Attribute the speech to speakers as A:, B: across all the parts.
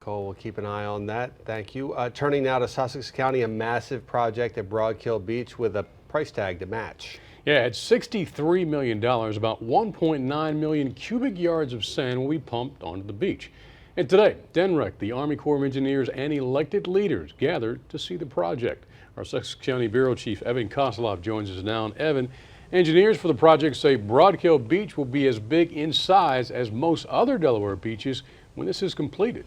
A: Nicole, we'll keep an eye on that. Thank you. Turning now to Sussex County, a massive project at Broadkill Beach with a price tag to match.
B: Yeah, at $63 million, about 1.9 million cubic yards of sand will be pumped onto the beach. And today, DENREC, the Army Corps of Engineers, and elected leaders gathered to see the project. Our Sussex County Bureau Chief Evan Koslof joins us now. And Evan, engineers for the project say Broadkill Beach will be as big in size as most other Delaware beaches when this is completed.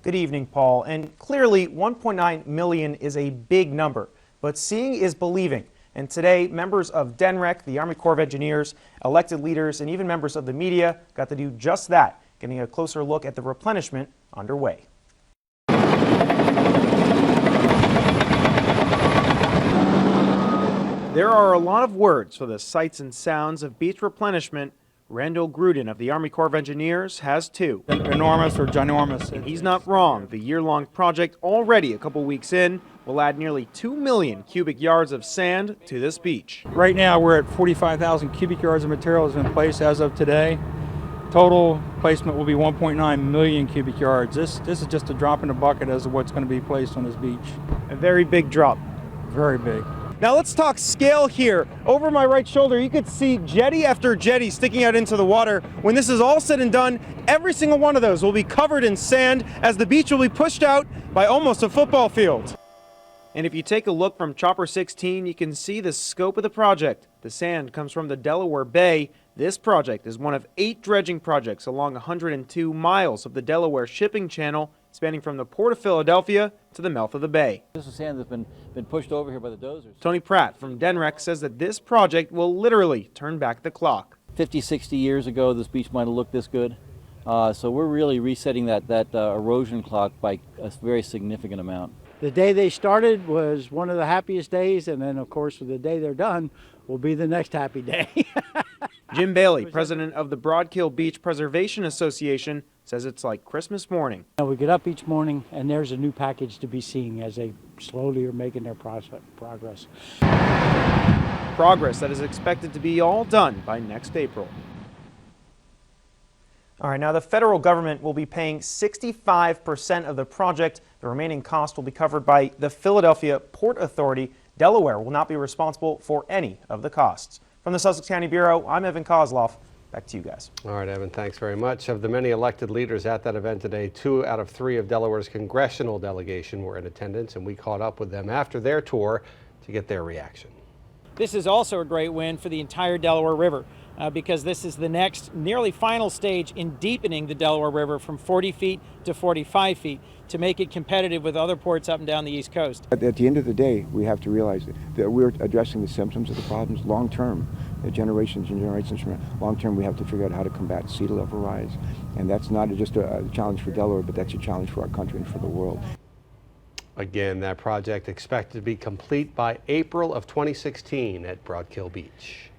C: Good evening, Paul. And clearly, 1.9 million is a big number, but seeing is believing. And today, members of DENREC, the Army Corps of Engineers, elected leaders, and even members of the media got to do just that, getting a closer look at the replenishment underway. There are a lot of words for the sights and sounds of beach replenishment. Randall Gruden of the Army Corps of Engineers has two.
D: Enormous or ginormous.
C: And he's not wrong. The year-long project, already a couple weeks in, will add nearly 2 million cubic yards of sand to this beach.
D: Right now we're at 45,000 cubic yards of materials in place as of today. Total placement will be 1.9 million cubic yards. This is just a drop in the bucket as to what's going to be placed on this beach.
C: A very big drop.
D: Very big.
C: Now let's talk scale here. Over my right shoulder, you could see jetty after jetty sticking out into the water. When this is all said and done, every single one of those will be covered in sand as the beach will be pushed out by almost a football field. And if you take a look from Chopper 16, you can see the scope of the project. The sand comes from the Delaware Bay. This project is one of 8 dredging projects along 102 miles of the Delaware shipping channel, spanning from the Port of Philadelphia to the mouth of the bay.
E: This is sand that's been pushed over here by the dozers.
C: Tony Pratt from DENREC says that this project will literally turn back the clock.
E: 50, 60 years ago, this beach might have looked this good. So we're really resetting that erosion clock by a very significant amount.
F: The day they started was one of the happiest days, and then of course the day they're done will be the next happy day.
C: Jim Bailey, president of the Broadkill Beach Preservation Association, says it's like Christmas morning.
F: We get up each morning and there's a new package to be seen as they slowly are making their progress.
C: Progress that is expected to be all done by next April. All right, now the federal government will be paying 65% of the project. The remaining cost will be covered by the Philadelphia Port Authority. Delaware will not be responsible for any of the costs. From the Sussex County Bureau, I'm Evan Koslof. Back to you guys.
A: All right, Evan, thanks very much. Of the many elected leaders at that event today, 2 out of 3 of Delaware's congressional delegation were in attendance, and we caught up with them after their tour to get their reaction.
G: This is also a great win for the entire Delaware River because this is the next nearly final stage in deepening the Delaware River from 40 feet to 45 feet to make it competitive with other ports up and down the East Coast.
H: At the end of the day, we have to realize that we're addressing the symptoms of the problems long term, generations and generations from now. Long term, we have to figure out how to combat sea level rise. And that's not just a challenge for Delaware, but that's a challenge for our country and for the world.
A: Again, that project expected to be complete by April of 2016 at Broadkill Beach.